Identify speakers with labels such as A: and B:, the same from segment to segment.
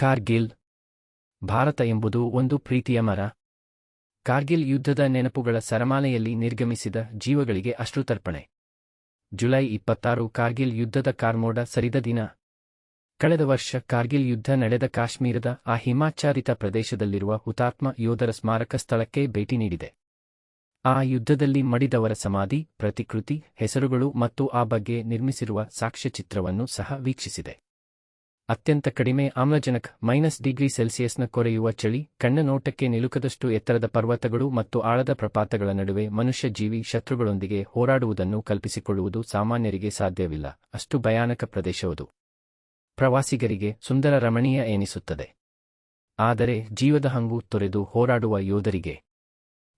A: ಕಾರ್ಗಿಲ್. ಭಾರತ ಎಂಬುದು ಒಂದು ಪ್ರೀತಿಯ ಮರ. ಕಾರ್ಗಿಲ್ ಯುದ್ಧದ ನೆನಪುಗಳ ಸರಮಾಲೆಯಲ್ಲಿ ನಿರ್ಗಮಿಸಿದ ಜೀವಗಳಿಗೆ ಅಶ್ರುತರ್ಪಣೆ. ಜುಲೈ 26 ಕಾರ್ಗಿಲ್ ಯುದ್ಧದ ಕಾರ್ಮೋಡ ಸರಿದ ದಿನ. ಕಳೆದ ವರ್ಷ ಕಾರ್ಗಿಲ್ ಯುದ್ಧ ನಡೆದ ಕಾಶ್ಮೀರದ ಆ ಹಿಮಾಚ್ಛಾದಿತ ಪ್ರದೇಶದಲ್ಲಿರುವ ಹುತಾತ್ಮ ಯೋಧರ ಸ್ಮಾರಕ ಸ್ಥಳಕ್ಕೆ ಭೇಟಿ ನೀಡಿದೆ. ಆ ಯುದ್ಧದಲ್ಲಿ ಮಡಿದವರ ಸಮಾಧಿ, ಪ್ರತಿಕೃತಿ, ಹೆಸರುಗಳು ಮತ್ತು ಆ ಬಗ್ಗೆ ನಿರ್ಮಿಸಿರುವ ಸಾಕ್ಷ್ಯಚಿತ್ರವನ್ನು ಸಹ ವೀಕ್ಷಿಸಿದೆ. ಅತ್ಯಂತ ಕಡಿಮೆ ಆಮ್ಲಜನಕ -°C ಕೊರೆಯುವ ಚಳಿ, ಕಣ್ಣ ನೋಟಕ್ಕೆ ನಿಲುಕದಷ್ಟು ಎತ್ತರದ ಪರ್ವತಗಳು ಮತ್ತು ಆಳದ ಪ್ರಪಾತಗಳ ನಡುವೆ ಮನುಷ್ಯ ಜೀವಿ ಶತ್ರುಗಳೊಂದಿಗೆ ಹೋರಾಡುವುದನ್ನು ಕಲ್ಪಿಸಿಕೊಳ್ಳುವುದು ಸಾಮಾನ್ಯರಿಗೆ ಸಾಧ್ಯವಿಲ್ಲ. ಅಷ್ಟು ಭಯಾನಕ ಪ್ರದೇಶವದು. ಪ್ರವಾಸಿಗರಿಗೆ ಸುಂದರ ರಮಣೀಯ ಎನಿಸುತ್ತದೆ. ಆದರೆ ಜೀವದ ಹಂಗು ತೊರೆದು ಹೋರಾಡುವ ಯೋಧರಿಗೆ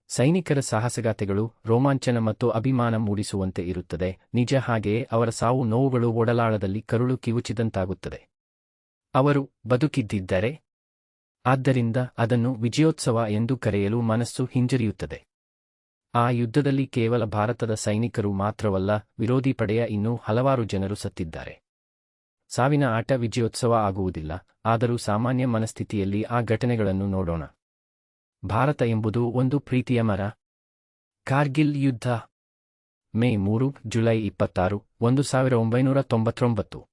A: ಸೈನಿಕರ ಸಾಹಸಗಾಥೆಗಳು ರೋಮಾಂಚನ ಮತ್ತು ಅಭಿಮಾನ ಮೂಡಿಸುವಂತೆ ಇರುತ್ತದೆ. ನಿಜ, ಹಾಗೆಯೇ ಅವರ ಸಾವು ನೋವುಗಳು ಒಡಲಾಳದಲ್ಲಿ ಕರುಳು ಕಿವುಚಿದಂತಾಗುತ್ತದೆ. ಅವರು ಬದುಕಿದ್ದಿದ್ದರೆ? ಆದ್ದರಿಂದ ಅದನ್ನು ವಿಜಯೋತ್ಸವ ಎಂದು ಕರೆಯಲು ಮನಸ್ಸು ಹಿಂಜರಿಯುತ್ತದೆ. ಆ ಯುದ್ಧದಲ್ಲಿ ಕೇವಲ ಭಾರತದ ಸೈನಿಕರು ಮಾತ್ರವಲ್ಲ, ವಿರೋಧಿ ಪಡೆಯ ಇನ್ನೂ ಹಲವಾರು ಜನರು ಸತ್ತಿದ್ದಾರೆ. ಸಾವಿನ ಆಟ ವಿಜಯೋತ್ಸವ ಆಗುವುದಿಲ್ಲ, ಆದರೂ ಸಾಮಾನ್ಯ ಮನಸ್ಥಿತಿಯಲ್ಲಿ ಆ ಘಟನೆಗಳನ್ನು ನೋಡೋಣ. ಭಾರತ ಎಂಬುದು ಒಂದು ಪ್ರೀತಿಯ ಮರ. ಕಾರ್ಗಿಲ್ ಯುದ್ಧ. ಮೇ 3, ಜುಲೈ 26, 1999.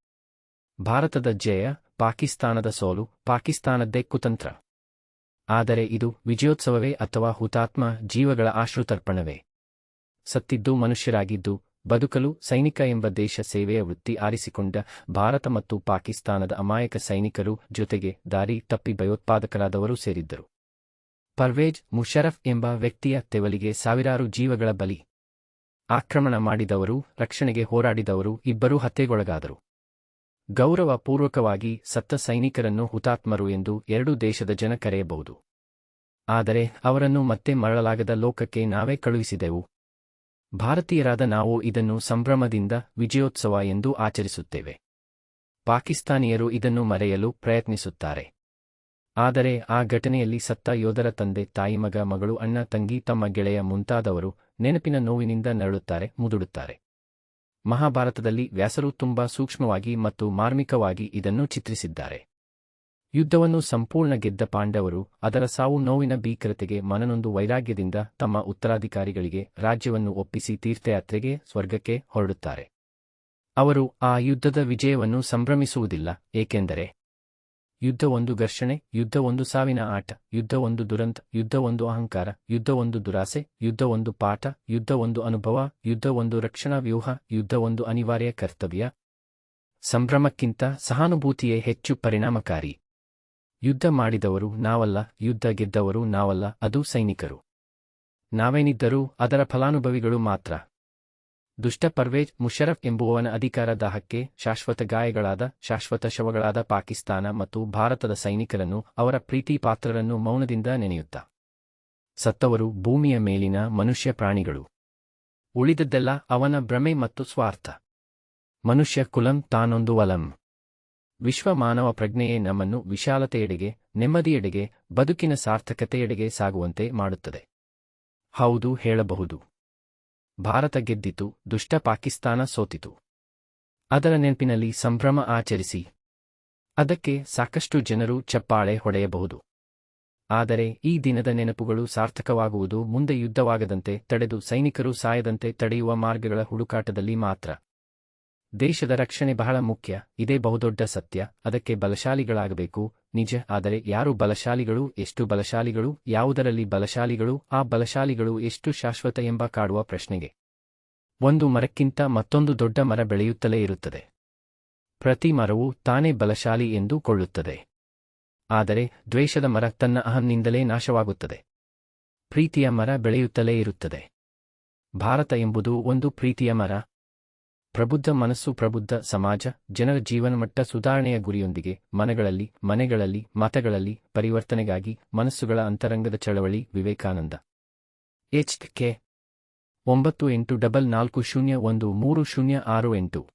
A: ಭಾರತದ ಜಯ, ಪಾಕಿಸ್ತಾನದ ಸೋಲು, ಪಾಕಿಸ್ತಾನದ್ದೇ ಕುತಂತ್ರ. ಆದರೆ ಇದು ವಿಜಯೋತ್ಸವವೇ ಅಥವಾ ಹುತಾತ್ಮ ಜೀವಗಳ ಆಶ್ರುತರ್ಪಣವೇ? ಸತ್ತಿದ್ದು ಮನುಷ್ಯರಾಗಿದ್ದು, ಬದುಕಲು ಸೈನಿಕ ಎಂಬ ದೇಶ ಸೇವೆಯ ವೃತ್ತಿ ಆರಿಸಿಕೊಂಡ ಭಾರತ ಮತ್ತು ಪಾಕಿಸ್ತಾನದ ಅಮಾಯಕ ಸೈನಿಕರು, ಜೊತೆಗೆ ದಾರಿ ತಪ್ಪಿ ಭಯೋತ್ಪಾದಕರಾದವರೂ ಸೇರಿದ್ದರು. ಪರ್ವೇಜ್ ಮುಷರಫ್ ಎಂಬ ವ್ಯಕ್ತಿಯ ತೆವಲಿಗೆ ಸಾವಿರಾರು ಜೀವಗಳ ಬಲಿ. ಆಕ್ರಮಣ ಮಾಡಿದವರು, ರಕ್ಷಣೆಗೆ ಹೋರಾಡಿದವರು ಇಬ್ಬರೂ ಹತ್ಯೆಗೊಳಗಾದರು. ಗೌರವಪೂರ್ವಕವಾಗಿ ಸತ್ತ ಸೈನಿಕರನ್ನು ಹುತಾತ್ಮರು ಎಂದು ಎರಡೂ ದೇಶದ ಜನ ಕರೆಯಬಹುದು. ಆದರೆ ಅವರನ್ನು ಮತ್ತೆ ಮರಳಲಾಗದ ಲೋಕಕ್ಕೆ ನಾವೇ ಕಳುಹಿಸಿದೆವು. ಭಾರತೀಯರಾದ ನಾವು ಇದನ್ನು ಸಂಭ್ರಮದಿಂದ ವಿಜಯೋತ್ಸವ ಎಂದು ಆಚರಿಸುತ್ತೇವೆ. ಪಾಕಿಸ್ತಾನಿಯರು ಇದನ್ನು ಮರೆಯಲು ಪ್ರಯತ್ನಿಸುತ್ತಾರೆ. ಆದರೆ ಆ ಘಟನೆಯಲ್ಲಿ ಸತ್ತ ಯೋಧರ ತಂದೆ, ತಾಯಿ, ಮಗ, ಮಗಳು, ಅಣ್ಣ, ತಂಗಿ, ತಮ್ಮ ಗೆಳೆಯ ಮುಂತಾದವರು ನೆನಪಿನ ನೋವಿನಿಂದ ನರಳುತ್ತಾರೆ, ಮುದುಡುತ್ತಾರೆ. ಮಹಾಭಾರತದಲ್ಲಿ ವ್ಯಾಸರು ತುಂಬಾ ಸೂಕ್ಷ್ಮವಾಗಿ ಮತ್ತು ಮಾರ್ಮಿಕವಾಗಿ ಇದನ್ನು ಚಿತ್ರಿಸಿದ್ದಾರೆ. ಯುದ್ಧವನ್ನು ಸಂಪೂರ್ಣ ಗೆದ್ದ ಪಾಂಡವರು ಅದರ ಸಾವು ನೋವಿನ ಭೀಕರತೆಗೆ ಮನನೊಂದು ವೈರಾಗ್ಯದಿಂದ ತಮ್ಮ ಉತ್ತರಾಧಿಕಾರಿಗಳಿಗೆ ರಾಜ್ಯವನ್ನು ಒಪ್ಪಿಸಿ ತೀರ್ಥಯಾತ್ರೆಗೆ, ಸ್ವರ್ಗಕ್ಕೆ ಹೊರಡುತ್ತಾರೆ. ಅವರು ಆ ಯುದ್ಧದ ವಿಜಯವನ್ನು ಸಂಭ್ರಮಿಸುವುದಿಲ್ಲ, ಏಕೆಂದರೆ ಯುದ್ಧ ಒಂದು ಘರ್ಷಣೆ, ಯುದ್ಧ ಒಂದು ಸಾವಿನ ಆಟ, ಯುದ್ಧ ಒಂದು ದುರಂತ, ಯುದ್ಧ ಒಂದು ಅಹಂಕಾರ, ಯುದ್ಧ ಒಂದು ದುರಾಸೆ, ಯುದ್ಧ ಒಂದು ಪಾಠ, ಯುದ್ಧ ಒಂದು ಅನುಭವ, ಯುದ್ಧ ಒಂದು ರಕ್ಷಣಾ ವ್ಯೂಹ, ಯುದ್ಧ ಒಂದು ಅನಿವಾರ್ಯ ಕರ್ತವ್ಯ. ಸಂಭ್ರಮಕ್ಕಿಂತ ಸಹಾನುಭೂತಿಯೇ ಹೆಚ್ಚು ಪರಿಣಾಮಕಾರಿ. ಯುದ್ಧ ಮಾಡಿದವರು ನಾವಲ್ಲ, ಯುದ್ಧ ಗೆದ್ದವರು ನಾವಲ್ಲ, ಅದು ಸೈನಿಕರು. ನಾವೇನಿದ್ದರೂ ಅದರ ಫಲಾನುಭವಿಗಳು ಮಾತ್ರ. ದುಷ್ಟ ಪರ್ವೇಜ್ ಮುಷರಫ್ ಎಂಬುವವನ ಅಧಿಕಾರ ದಾಹಕ್ಕೆ ಶಾಶ್ವತ ಗಾಯಗಳಾದ, ಶಾಶ್ವತ ಶವಗಳಾದ ಪಾಕಿಸ್ತಾನ ಮತ್ತು ಭಾರತದ ಸೈನಿಕರನ್ನು, ಅವರ ಪ್ರೀತಿ ಪಾತ್ರರನ್ನು ಮೌನದಿಂದ ನೆನೆಯುತ್ತಾ. ಸತ್ತವರು ಭೂಮಿಯ ಮೇಲಿನ ಮನುಷ್ಯ ಪ್ರಾಣಿಗಳು. ಉಳಿದದ್ದೆಲ್ಲ ಅವನ ಭ್ರಮೆ ಮತ್ತು ಸ್ವಾರ್ಥ. ಮನುಷ್ಯ ಕುಲಂ ತಾನೊಂದು ವಲಂ. ವಿಶ್ವ ಮಾನವ ಪ್ರಜ್ಞೆಯೇ ನಮ್ಮನ್ನು ವಿಶಾಲತೆಯೆಡೆಗೆ, ನೆಮ್ಮದಿಯೆಡೆಗೆ, ಬದುಕಿನ ಸಾರ್ಥಕತೆಯೆಡೆಗೆ ಸಾಗುವಂತೆ ಮಾಡುತ್ತದೆ. ಹೌದು, ಹೇಳಬಹುದು. ಭಾರತ ಗೆದ್ದಿತು, ದುಷ್ಟ ಪಾಕಿಸ್ತಾನ ಸೋತಿತು. ಅದರ ನೆನಪಿನಲ್ಲಿ ಸಂಭ್ರಮ ಆಚರಿಸಿ. ಅದಕ್ಕೆ ಸಾಕಷ್ಟು ಜನರು ಚಪ್ಪಾಳೆ ಹೊಡೆಯಬಹುದು. ಆದರೆ ಈ ದಿನದ ನೆನಪುಗಳು ಸಾರ್ಥಕವಾಗುವುದು ಮುಂದೆ ಯುದ್ಧವಾಗದಂತೆ ತಡೆದು ಸೈನಿಕರು ಸಾಯದಂತೆ ತಡೆಯುವ ಮಾರ್ಗಗಳ ಹುಡುಕಾಟದಲ್ಲಿ ಮಾತ್ರ. ದೇಶದ ರಕ್ಷಣೆ ಬಹಳ ಮುಖ್ಯ, ಇದೇ ಬಹುದೊಡ್ಡ ಸತ್ಯ. ಅದಕ್ಕೆ ಬಲಶಾಲಿಗಳಾಗಬೇಕು, ನಿಜ. ಆದರೆ ಯಾರು ಬಲಶಾಲಿಗಳು, ಎಷ್ಟು ಬಲಶಾಲಿಗಳು, ಯಾವುದರಲ್ಲಿ ಬಲಶಾಲಿಗಳು, ಆ ಬಲಶಾಲಿಗಳು ಎಷ್ಟು ಶಾಶ್ವತ ಎಂಬ ಕಾಡುವ ಪ್ರಶ್ನೆಗೆ ಒಂದು ಮರಕ್ಕಿಂತ ಮತ್ತೊಂದು ದೊಡ್ಡ ಮರ ಬೆಳೆಯುತ್ತಲೇ ಇರುತ್ತದೆ. ಪ್ರತಿ ಮರವೂ ತಾನೇ ಬಲಶಾಲಿ ಎಂದು ಕೊಳ್ಳುತ್ತದೆ. ಆದರೆ ದ್ವೇಷದ ಮರ ತನ್ನ ಅಹಂನಿಂದಲೇ ನಾಶವಾಗುತ್ತದೆ. ಪ್ರೀತಿಯ ಮರ ಬೆಳೆಯುತ್ತಲೇ ಇರುತ್ತದೆ. ಭಾರತ ಎಂಬುದು ಒಂದು ಪ್ರೀತಿಯ ಮರ. ಪ್ರಬುದ್ಧ ಮನಸ್ಸು, ಪ್ರಬುದ್ಧ ಸಮಾಜ, ಜನರ ಜೀವನಮಟ್ಟ ಸುಧಾರಣೆಯ ಗುರಿಯೊಂದಿಗೆ ಮನೆಗಳಲ್ಲಿ, ಮತಗಳಲ್ಲಿ ಪರಿವರ್ತನೆಗಾಗಿ ಮನಸ್ಸುಗಳ ಅಂತರಂಗದ ಚಳವಳಿ. ವಿವೇಕಾನಂದ. HK 9844013068